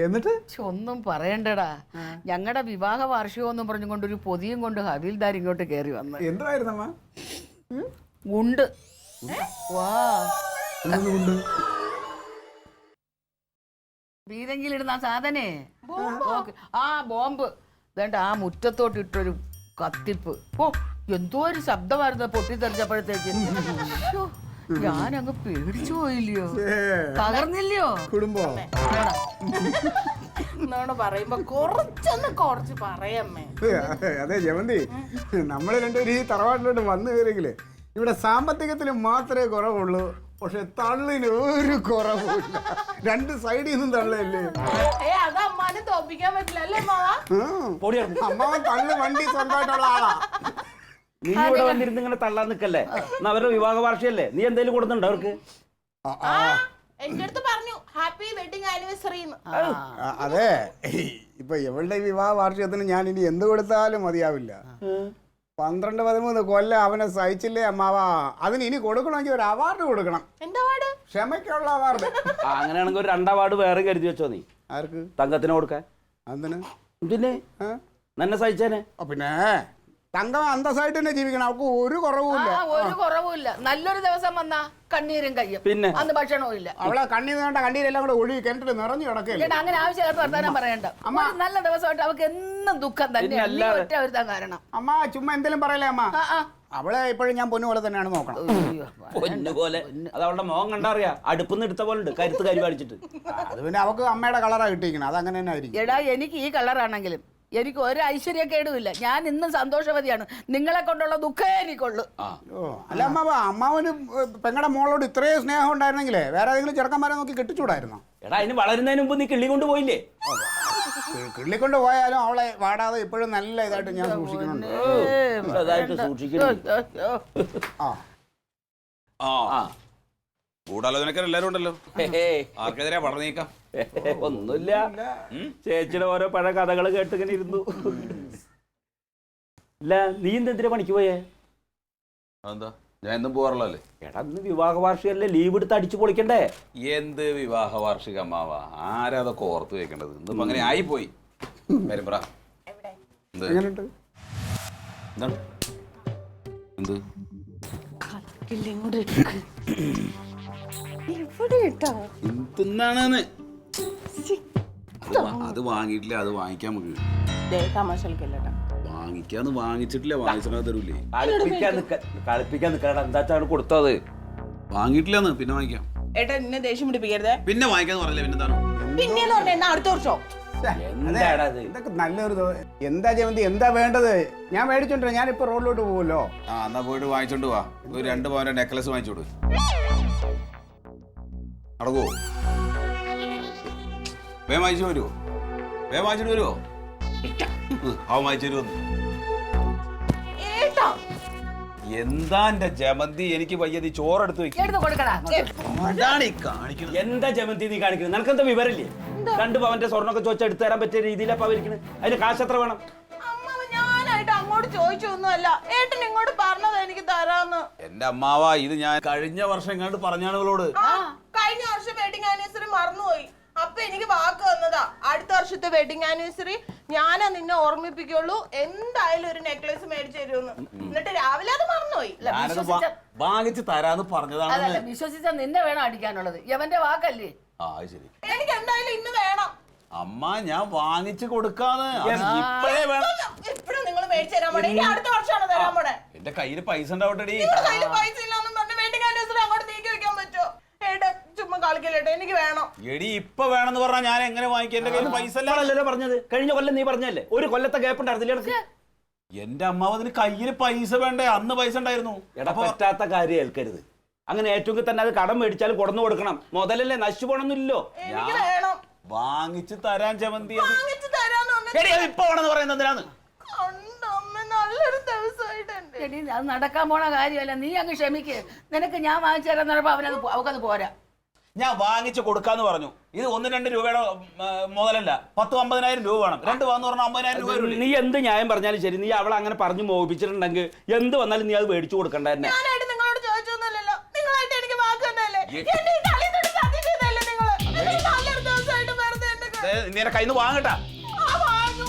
എന്നിട്ട് ഒന്നും പറയണ്ടടാ. ഞങ്ങളുടെ വിവാഹ വാർഷികമെന്നും പറഞ്ഞുകൊണ്ടൊരു പൊതിയും കൊണ്ട് ഹവീൽദാർ ഇങ്ങോട്ട് കയറി വന്ന്. എന്തായിരുന്നമ്മ? ഉണ്ട്. വാ വീതെങ്കിലിടുന്ന സാധനേ ബോംബ് വേണ്ട. ആ മുറ്റത്തോട്ട് ഇട്ടൊരു കത്തിപ്പ്. ഓ എന്തോ ഒരു ശബ്ദമായിരുന്നു പൊട്ടിത്തെറിച്ചപ്പോഴത്തേക്ക്. ഞാനങ്ങ് പേടിച്ചു പോയില്ലയോ, തകർന്നില്ലയോ കുടുംബം? പറയുമ്പോ കുറച്ച് പറയമ്മേ. അതെ ജമന്തി, നമ്മള് രണ്ടുപേരും ഈ തറവാട്ടിലോട്ട് വന്നു കയറിയെങ്കിലേ ഇവിടെ സാമ്പത്തികത്തിൽ മാത്രമേ കുറവുള്ളൂ, പക്ഷെ തള്ളിന് ഒരു കുറവില്ല. രണ്ട് സൈഡിൽ നിന്നും തള്ളല്ലേ. അത് അമ്മാനെ തോപ്പിക്കാൻ പറ്റില്ലല്ലേ അമ്മാവൻ തള്ളു വണ്ടി സ്വന്തമായിട്ടുള്ള ആളാ. നീ ഇവിടെ വന്നിരുന്ന് ഇങ്ങനെ തള്ളാൻ നിക്കല്ലേ? അവരുടെ വിവാഹ വാർഷികല്ലേ, നീ എന്തെങ്കിലും കൊടുക്കുന്നുണ്ടോ അവർക്ക്? എന്റെ അടുത്ത് പറഞ്ഞു ഹാപ്പി വെഡിങ് ആനിവേഴ്സറി. അതെ, ഇപ്പൊ ഇവളുടെ വിവാഹ വാർഷികത്തിന് ഞാൻ ഇനി എന്ത് കൊടുത്താലും മതിയാവില്ല. 12-13 കൊല്ലം അവനെ സഹിച്ചില്ലേ അമ്മാവാ. അതിന് ഇനി കൊടുക്കണമെങ്കിൽ ഒരു അവാർഡ് കൊടുക്കണം. ക്ഷമയ്ക്കുള്ള അവാർഡ്. അങ്ങനെയാണെങ്കിൽ ഒരു 2 അവാർഡ് വേറെ കരുതി വെച്ചോ നീ. ആർക്ക്? തങ്കത്തിന് കൊടുക്കാൻ. പിന്നെ എന്നെ സഹിച്ചേനെ. പിന്നെ തങ്കം അന്തസ്സായിട്ട് തന്നെ ജീവിക്കണം, അവൾക്ക് ഒരു കുറവുമില്ല. ഒരു കുറവുമില്ല. നല്ലൊരു ദിവസം വന്നാ കണ്ണീരും കയ്യും, പിന്നെ അന്ന് ഭക്ഷണവും ഇല്ല. അവളെ കണ്ണീർ വേണ്ട, കണ്ണീരെല്ലാം കൂടെ ഒഴുകി കിണറ്റിൽ നിറഞ്ഞു കിടക്കല്ലേ. അങ്ങനെ ആവശ്യമായിട്ട് വർത്താനം പറയണ്ട. നല്ല ദിവസമായിട്ട് അവൾക്ക് എന്നും ദുഃഖം തന്നെ. ഒറ്റ ഒരുത്താൻ കാരണം. അമ്മ ചുമ്മാ എന്തെങ്കിലും പറയലേ അമ്മ. അവളെ ഇപ്പോഴും ഞാൻ പൊന്നു പോലെ തന്നെയാണ് നോക്കണം. പൊന്നുപോലെ അത് അവളുടെ മുഖം കണ്ടറിയാ, അടുപ്പിന്ന് എടുത്ത പോലെ ഉണ്ട്, കരുത്ത് കരി കാണിച്ചിട്ട്. അത് പിന്നെ അവക്ക് അമ്മയുടെ കളറാ കിട്ടിയിരിക്കണം, അത് അങ്ങനെ തന്നെ ആയിരിക്കും. എടാ എനിക്ക് ഈ കളറാണെങ്കിലും എനിക്ക് ഒരു ഐശ്വര്യക്കേടുമില്ല. ഞാൻ ഇന്നും സന്തോഷവതിയാണ്. നിങ്ങളെ കൊണ്ടുള്ള ദുഃഖമേ എനിക്കുള്ളൂ. അല്ല അമ്മാവ, അമ്മാവന് പെങ്ങളുടെ മോളോട് ഇത്രയും സ്നേഹം ഉണ്ടായിരുന്നെങ്കിലേ വേറെ ഏതെങ്കിലും ചെറുക്കന്മാരെ നോക്കി കെട്ടിച്ചൂടായിരുന്നോ? എടാ അതിന് വളരുന്നതിന് മുമ്പ് നീ കിള്ളി കൊണ്ട് പോയില്ലേ? കിള്ളിക്കൊണ്ട് പോയാലും അവളെ വാടാതെ ഇപ്പോഴും നല്ല ഇതായിട്ട് ഞാൻ സൂക്ഷിക്കുന്നുണ്ട്. ഗൂഢാലോചനക്കാർ എല്ലാരും ഉണ്ടല്ലോ. ആർക്കെതിരെ പറഞ്ഞേക്കാം? ഒന്നുമില്ല, ചേച്ചിയുടെ ഓരോ പഴയ കഥകൾ കേട്ടിങ്ങനെ ഇരുന്നു. ഇല്ല, നീ എന്തിനാ പണിക്ക് പോയേ? അതെന്താ, ഞാൻ എന്നും പോകാറുള്ളല്ലേ. എടാ ഇന്ന് വിവാഹ വാർഷികല്ലേ, ലീവ് എടുത്ത് അടിച്ചു പൊളിക്കണ്ടേ? എന്ത് വിവാഹ വാർഷിക അമ്മാവ, ആരാ അതൊക്കെ ഓർത്ത് വെക്കേണ്ടത്? ഇന്നിപ്പോ അങ്ങനെ ആയിപ്പോയി. വരും പറ. എങ്ങനെയുണ്ട്? എന്താണ് എന്ത് എന്താണ്? അത് വാങ്ങിയിട്ടില്ല, അത് വാങ്ങിക്കാൻ നമുക്ക് വാങ്ങിക്കാന്ന് വാങ്ങിച്ചിട്ടില്ല, വാങ്ങിച്ചാൽ തരൂലേ. കളിപ്പിക്കാൻ നിൽക്കണ എന്താ കൊടുത്തത്? വാങ്ങിയിട്ടില്ലെന്ന്, പിന്നെ വാങ്ങിക്കാം. ഏട്ടാ എന്നെ ദേഷ്യം പിടിപ്പിക്കരുത്. പിന്നെ വാങ്ങിക്കാന്ന് പറഞ്ഞില്ലേ, പിന്നെന്താണ്? പിന്നെന്ന് പറഞ്ഞാ അടുത്ത വർഷം. ഇതൊക്കെ നല്ലൊരു എന്താ ജയന്തി, എന്താ വേണ്ടത്? ഞാൻ മേടിച്ചോണ്ടിരാ, ഞാൻ ഇപ്പൊ റോഡിലോട്ട് പോകുമല്ലോ. എന്നാ പോയിട്ട് വാങ്ങിച്ചോണ്ട് പോവാ. ഒരു 2 പവന്റെ നെക്ലസ് വാങ്ങിച്ചോട്. നടക്കുവോ? വേഗം വാങ്ങിച്ചു വരുമോ? വേഗം വാങ്ങിച്ചിട്ട് വരുമോ? അവൻ വാങ്ങിച്ചു തരുമോ? എന്താ എന്റെ ജമന്തി, എനിക്ക് വയ്യത് ചോറെടുത്ത് വെക്കും. എന്താ ജമന്തി നീ കാണിക്കുന്നത്? നിനക്കെന്താ വിവരമില്ലേ? 2 പവന്റെ സ്വർണ്ണൊക്കെ ചോദിച്ചാൽ എടുത്തു തരാൻ പറ്റിയ രീതിയിലാ പവരിക്കുന്നത്. അതിന് കാശ് എത്ര വേണം? ഞാനായിട്ട് അങ്ങോട്ട് ചോദിച്ചൊന്നുമല്ല, ഏട്ടൻ ഇങ്ങോട്ട് പറഞ്ഞത് എനിക്ക് തരാന്ന്. എന്റെ അമ്മാവ, ഇത് ഞാൻ കഴിഞ്ഞ വർഷം എങ്ങാണ്ട് പറഞ്ഞാണ് ഇവളോട്. കഴിഞ്ഞ വർഷം വെഡിങ് ആനിവേഴ്സറി മറന്നുപോയി. അപ്പൊ എനിക്ക് വാക്ക് വന്നതാ, അടുത്ത വർഷത്തെ വെഡിങ് ആനിവേഴ്സറി ഞാനാ നിന്നെ ഓർമ്മിപ്പിക്കുള്ളൂ, എന്തായാലും ഒരു നെക്ലേസ് മേടിച്ചു തരുമെന്ന്. എന്നിട്ട് രാവിലെ അത് മറന്നുപോയി. വാങ്ങിച്ച് തരാന്ന് പറഞ്ഞതാണ്. വിശ്വസിച്ച നിന്നെ വേണം അടിക്കാനുള്ളത്, യവന്റെ വാക്കല്ലേ. ശരി, എനിക്ക് എന്തായാലും ഇന്ന് വേണം. അമ്മ ഞാൻ വാങ്ങിച്ചു കൊടുക്കാന്ന്. ഇപ്പഴും നിങ്ങൾ മേടിച്ചു തരാൻ പോണേ, അടുത്ത വർഷമാണ് തരാൻ പോണേ. എന്റെ കയ്യില് പൈസ ഉണ്ടാവട്ടെടി. കയ്യില് പൈസ ഇല്ലാന്നും പറഞ്ഞ് വെഡിങ് ആനിവേഴ്സറി അങ്ങോട്ട് നീക്കി വെക്കാൻ പറ്റുമോ? ഏട്ടാ ചുമ്മാ കളിക്കല്ലേട്ടോ, എനിക്ക് വേണം. എടി ഇപ്പൊ വേണമെന്ന് പറഞ്ഞാൽ ഞാൻ എങ്ങനെ വാങ്ങിക്കാം? എന്റെ കയ്യിൽ പൈസ അല്ലല്ലോ പറഞ്ഞത്. കഴിഞ്ഞ കൊല്ലം നീ പറഞ്ഞല്ലേ, ഒരു കൊല്ലത്തെ ഗ്യാപ്പ് ഉണ്ടായിരുന്നില്ല. എന്റെ അമ്മാവ് അതിന് കയ്യില് പൈസ വേണ്ടേ? അന്ന് പൈസ ഉണ്ടായിരുന്നു. എടാ പറ്റാത്ത കാര്യം ഏൽക്കരുത്. അങ്ങനെ ഏറ്റവും തന്നെ അത് കടം മേടിച്ചാലും കൊടുന്നു കൊടുക്കണം. മുതലല്ലേ, നശിച്ചു പോണമെന്നില്ലല്ലോ. വാങ്ങിച്ചു തരാൻ ജമന്തി. ഇപ്പൊ വേണമെന്ന് പറയുന്നത് എന്തിനാണ്? അത് നടക്കാൻ പോണ കാര്യമല്ല, നീ അങ്ങ് ക്ഷമിക്ക്. നിനക്ക് ഞാൻ വാങ്ങിച്ചു തരാന്ന് പറഞ്ഞപ്പോ അവക്കത് പോരാ. ഞാൻ വാങ്ങിച്ചു കൊടുക്കാന്ന് പറഞ്ഞു. ഇത് 1-2 രൂപയുടെ മുതലല്ല, 10-50,000 രൂപ വേണം. 2 വന്ന് പറഞ്ഞാൽ 50,000 രൂപ. നീ എന്ത് ന്യായം പറഞ്ഞാലും ശരി, നീ അവളെ അങ്ങനെ പറഞ്ഞു മോഹിപ്പിച്ചിട്ടുണ്ടെങ്കിൽ എന്ത് വന്നാലും നീ അത് മേടിച്ചു കൊടുക്കണ്ട. തന്നെ നിങ്ങളോട് ചോദിച്ചൊന്നുമല്ലല്ലോ, നിങ്ങളായിട്ട് എനിക്ക് വാക്ക് തന്നല്ലേ. നിന്റെ കയ്യിൽ നിന്ന് വാങ്ങട്ടാ ആ, വാങ്ങും.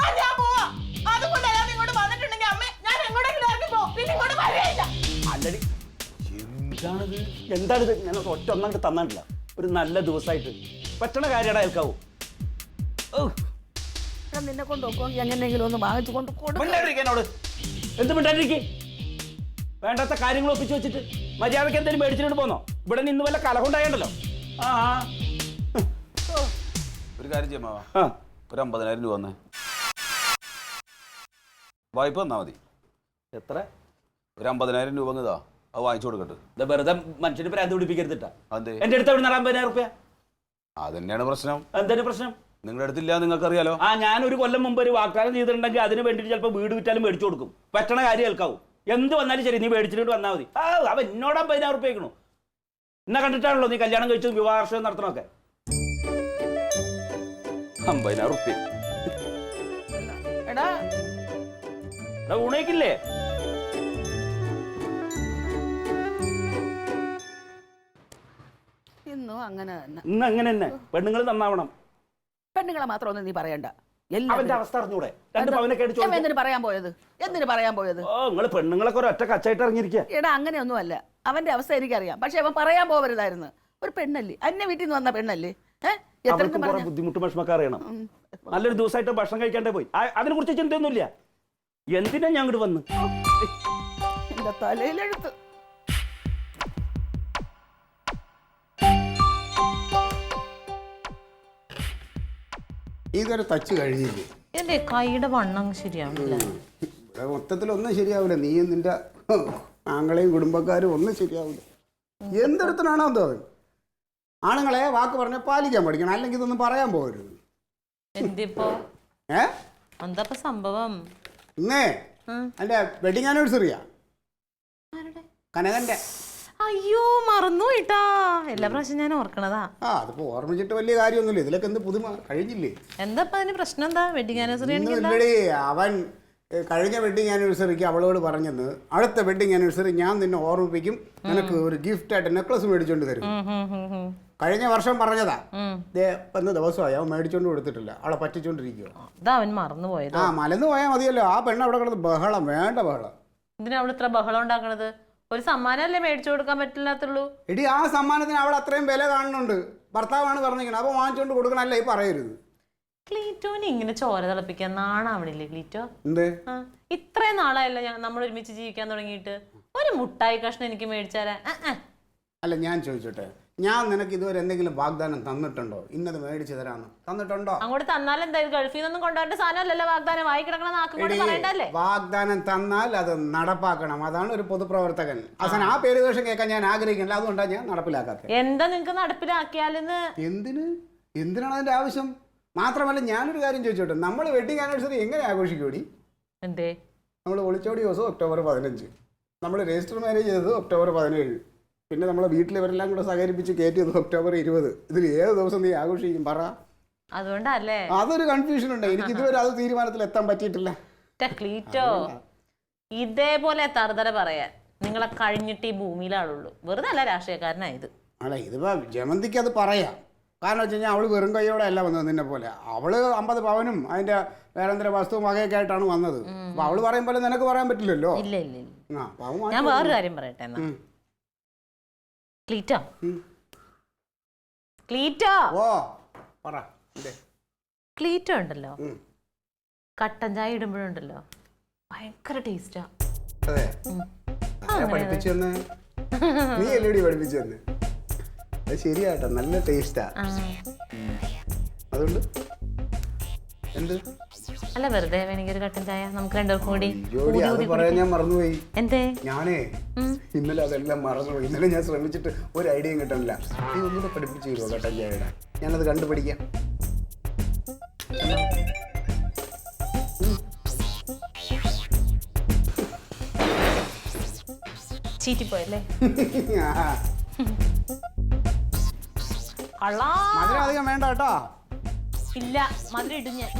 ആ, ഞാൻ പോവാ. അതുകൊണ്ട് അയാൾ ഇങ്ങോട്ട് വന്നിട്ടുണ്ടെങ്കിൽ അമ്മേ ഞാൻ എങ്ങോട്ടെങ്കിലും ഇറങ്ങി പോകും. പിന്നെ ഇങ്ങോട്ട് വരികയില്ല. അല്ലടി എന്താണിത് ഞാൻ ഒറ്റ ഒന്നാണ്ട് തന്നിട്ടില്ല ഒരു നല്ല ദിവസമായിട്ട് പറ്റണ കാര്യമാണ് അയൽക്കാവൂ നിന്നെ കൊണ്ട് നോക്കുമെങ്കിൽ എങ്ങനെയെങ്കിലും ഒന്ന് വാങ്ങിച്ചു കൊണ്ട് കൊടുക്കും. എന്നോട് എന്ത് മിണ്ടാണ്ടിരിക്കേ വേണ്ടാത്ത കാര്യങ്ങൾ ഒപ്പിച്ച് വെച്ചിട്ട് മര്യാദക്ക് എന്തെങ്കിലും മേടിച്ചിട്ട് പോന്നോ ഇവിടെ നിന്ന് വല്ല കലകൊണ്ടായണ്ടല്ലോ ആ ഒരു കാര്യം ചെയ്യാമാവാ ആ ഒരു 50,000 രൂപ വന്നേ വായ്പ തന്നാ മതി എത്ര ഒരു 50,000 രൂപ ഇതാ അത് വാങ്ങിച്ചു കൊടുക്കട്ടെ ഇത് വെറുതെ മനുഷ്യന് പ്രാന്ത് പിടിപ്പിക്കരുതിട്ടാ അതെ എന്റെ അടുത്ത് അവിടെ 50,000 റുപ്യ അതന്നെയാണ് പ്രശ്നം. എന്താണ് പ്രശ്നം നിങ്ങളുടെ അടുത്തില്ല നിങ്ങൾക്കറിയാലോ. ആ ഞാൻ ഒരു കൊല്ലം മുമ്പ് ഒരു വാഗ്ദാനം ചെയ്തിട്ടുണ്ടെങ്കിൽ അതിന് വേണ്ടിയിട്ട് ചിലപ്പോൾ വീട് വിറ്റാലും മേടിച്ചു കൊടുക്കും പറ്റണ കാര്യം കേൾക്കാവും എന്ത് വന്നാലും ശരി നീ മേടിച്ചിട്ട് വന്നാൽ മതി ആ അവൻ എന്നോട് 50,000 റുപ്യ വെക്കണു എന്നെ കണ്ടിട്ടാണല്ലോ നീ കല്യാണം കഴിച്ചത് വിവാഹം നടത്തണമൊക്കെ 50,000 റുപ്യ എടാ ഊണേക്കില്ലേ ഇന്നും അങ്ങനെ തന്നെ. ഇന്ന് അങ്ങനെ തന്നെ പെണ്ണുങ്ങൾ നന്നാവണം പെണ്ണുങ്ങളെ മാത്രമൊന്നും നീ പറയണ്ട. അവന്റെ അവസ്ഥ അറിഞ്ഞൂടെ 2 പവനൊക്കെ അടിച്ചു എന്തിനു പറയാൻ പോയത്? എന്തിനു പറയാൻ പോയത്? ഓ നിങ്ങൾ പെണ്ണുങ്ങളൊക്കെ ഒരു ഒറ്റ കച്ചായിട്ട് ഇറങ്ങിയിരിക്കുക എടാ അങ്ങനെയൊന്നും അല്ല. അവന്റെ അവസ്ഥ എനിക്കറിയാം. പക്ഷെ അവൻ പറയാൻ പോകരുതായിരുന്നു. ഒരു പെണ്ണല്ലേ, അന്യ വീട്ടിൽ നിന്ന് വന്ന പെണ്ണല്ലേ. അവർക്കും കുറെ ബുദ്ധിമുട്ട് വിഷമൊക്കെ അറിയണം. നല്ലൊരു ദിവസമായിട്ട് ഭക്ഷണം കഴിക്കാണ്ടേ പോയി അതിനെ കുറിച്ച് ചിന്തയൊന്നുമില്ല. എന്തിനാ ഞാൻ ഇങ്ങോട്ട് വന്ന് എന്റെ തലയിലെടുത്ത് ഇതൊരു തച്ച് കഴിഞ്ഞില്ലേ? എന്റെ കൈയുടെ വണ്ണം ശരിയാവില്ല. ഇവിടെ മൊത്തത്തിലൊന്നും ശരിയാവില്ല. നീയും നിന്റെ ആങ്ങളെയും കുടുംബക്കാരും ഒന്നും ശരിയാവില്ല. എന്തെടുത്തനാണോ തോന്നുന്നത്? ആണുങ്ങളെ വാക്ക് പറഞ്ഞാൽ പാലിക്കാൻ പഠിക്കണം, അല്ലെങ്കിൽ ഇതൊന്നും പറയാൻ പോകരുത്. എന്തിപ്പോ എന്താ സംഭവം? ഇന്നേ എന്റെ വെഡിങ് ആനിവേഴ്സറിയാ കനകന്റെ. അയ്യോ മറന്നു കേട്ടാ. എല്ലാ പ്രാവശ്യം ഞാൻ ഓർക്കണതാ. ആ അതിപ്പോ ഓർമ്മിച്ചിട്ട് വലിയ കാര്യമൊന്നുമില്ല. ഇതിലൊക്കെ എന്ത് പുതുമ കഴിഞ്ഞില്ലേ? എന്താ അതിന് പ്രശ്നം? എന്താ വെഡിങ് ആനിവേഴ്സറി? ഇല്ലടി, അവൻ കഴിഞ്ഞ വെഡിങ് ആനിവേഴ്സറിക്ക് അവളോട് പറഞ്ഞത് അടുത്ത വെഡിങ് ആനിവേഴ്സറി ഞാൻ നിന്നെ ഓർമ്മിപ്പിക്കും, നിനക്ക് ഒരു ഗിഫ്റ്റ് ആയിട്ട് നെക്ലസ് മേടിച്ചോണ്ട് തരും. കഴിഞ്ഞ വർഷം പറഞ്ഞതാ. ഇന്ന് ദിവസമായി അവൻ മേടിച്ചോണ്ട് കൊടുത്തിട്ടില്ല. അവളെ പറ്റിച്ചോണ്ടിരിക്കുക. അവൻ മറന്നു പോയത്. ആ മലന്ന് പോയാൽ മതിയല്ലോ. ആ പെണ്ണ് അവിടെ കിടന്ന് ബഹളം, വേണ്ട ബഹളം. ഇതിനാ അവൾ ഇത്ര ബഹളം ഉണ്ടാക്കണത്? ഒരു സമ്മാനമല്ലേ മേടിച്ചു കൊടുക്കാൻ പറ്റില്ലാത്തുള്ളൂ. എടി ആ സമ്മാനത്തിന് അവൾ അത്രയും വില കാണുന്നുണ്ട്. ഭർത്താവാണ് പറഞ്ഞിരിക്കുന്നത്, അപ്പൊ വാങ്ങിച്ചോണ്ട് കൊടുക്കണല്ലേ ഈ പറയരുത്. ക്ലീറ്റോനെ ഇങ്ങനെ ചോര തിളപ്പിക്കാൻ നാണാവണില്ലേ ക്ലീറ്റോ? എന്തേ ഇത്രയും നാളായല്ലോ നമ്മൾ ഒരുമിച്ച് ജീവിക്കാൻ തുടങ്ങിയിട്ട്. ഒരു മുട്ടായി കഷ്ണം എനിക്ക് മേടിച്ചാരാ? അല്ല ഞാൻ ചോദിച്ചോട്ടെ, ഞാൻ നിനക്ക് ഇതുവരെ എന്തെങ്കിലും വാഗ്ദാനം തന്നിട്ടുണ്ടോ? ഇന്നത് മേടിച്ചു തരാന്ന് തന്നിട്ടുണ്ടോ? അങ്ങോട്ട് തന്നാൽ എന്തായാലും ഗൾഫിൽ നിന്നൊന്നും കൊണ്ടുവരേണ്ട സാധനമല്ലല്ലോ വാഗ്ദാനം. വായി കിടക്കണ നാക്കും പറയണ്ടല്ലേ? വാഗ്ദാനം തന്നാൽ അത് നടപ്പാക്കണം. അതാണ് ഒരു പൊതുപ്രവർത്തകൻ. അവസാനം ആ പേര് ദോഷം കേൾക്കാൻ ഞാൻ ആഗ്രഹിക്കണില്ല. അതുകൊണ്ടാണ് ഞാൻ നടപ്പിലാക്കാത്തത്. എന്താ നിങ്ങക്ക് നടപ്പിലാക്കിയാലെന്ന്? എന്തിനാണ് അതിന്റെ ആവശ്യം? മാത്രമല്ല ഞാനൊരു കാര്യം ചോദിച്ചോട്ടെ, നമ്മൾ വെഡിങ് ആനിവേഴ്സറി എങ്ങനെ ആഘോഷിക്കൂടി? എന്തേ? നമ്മൾ ഒളിച്ചോടി ദിവസം ഒക്ടോബർ 15, നമ്മൾ രജിസ്റ്റർ മാരേജ് ചെയ്തത് ഒക്ടോബർ 17, പിന്നെ നമ്മളെ വീട്ടിലിവരെല്ലാം കൂടെ സഹകരിപ്പിച്ച് കയറ്റിയത് ഒക്ടോബർ 20. ഇതിൽ ഏത് ദിവസം നീ ആഘോഷിക്കും പറ? അതുകൊണ്ടല്ലേ അതൊരു കൺഫ്യൂഷൻ ഉണ്ട്. എനിക്ക് ഇതുവരെ അത് തീരുമാനത്തിൽ എത്താൻ പറ്റിയിട്ടില്ല. ക്ലീറ്റോ ഇതേപോലെ തറുതല പറയാൻ നിങ്ങളെ കഴിഞ്ഞിട്ട് ഈ ഭൂമിയിലാളുള്ളൂ. വെറുതെ അല്ല രാഷ്ട്രീയക്കാരനായത്. അല്ല ഇതിപ്പോ ജമന്തിക്ക് അത് പറയാം. കാരണം വെച്ച് കഴിഞ്ഞാൽ അവള് വെറും കൈയോടെ അല്ല വന്നത് നിന്നെ പോലെ. അവള് 50 പവനും അതിന്റെ വേറെന്തര വസ്തുവും വകയൊക്കെ ആയിട്ടാണ് വന്നത്. അപ്പൊ അവള് പറയും പോലെ നിനക്ക് പറയാൻ പറ്റില്ലല്ലോ. ഇല്ല ഇല്ല ഇല്ല. ഞാൻ വേറൊരു കാര്യം പറയട്ടെ എന്നാ. ക്ലീറ്റോ ക്ലീറ്റോ ഓ പറ. ക്ലീറ്റോ ഉണ്ടല്ലോ, കട്ടൻ ചായ ഇടുമ്പോഴുണ്ടല്ലോ ഭയങ്കര ടേസ്റ്റാ. അതെ പഠിപ്പിച്ചു തന്നെ. നീ എല്ലടി പഠിപ്പിച്ചു തന്നെ. അത് ശരിയാട്ടോ, നല്ല ടേസ്റ്റാ. അതുകൊണ്ട് എന്ത് അല്ല വെറുതെ എനിക്കൊരു കട്ടൻ ചായ നമുക്ക് രണ്ടുപേർക്കും കൂടി. അത് പറയാൻ ഞാൻ മറന്നുപോയി. എന്തേ? ഞാനേ ഇന്നലെ അതെല്ലാം മറന്നുപോയി. ഇന്നലെ ഞാൻ ശ്രമിച്ചിട്ട് ഒരു ഐഡിയയും കിട്ടണില്ല. നീ ഒന്നുകൂടെ പഠിപ്പിച്ചു തരുമോ കട്ടൻ ചായയുടെ? ഞാനത് കണ്ടുപിടിക്കാം. ചീറ്റിപ്പോയല്ലേ? മധുരം അധികം വേണ്ട കേട്ടോ. ഇല്ല മധുരം ഇടും ഞാൻ.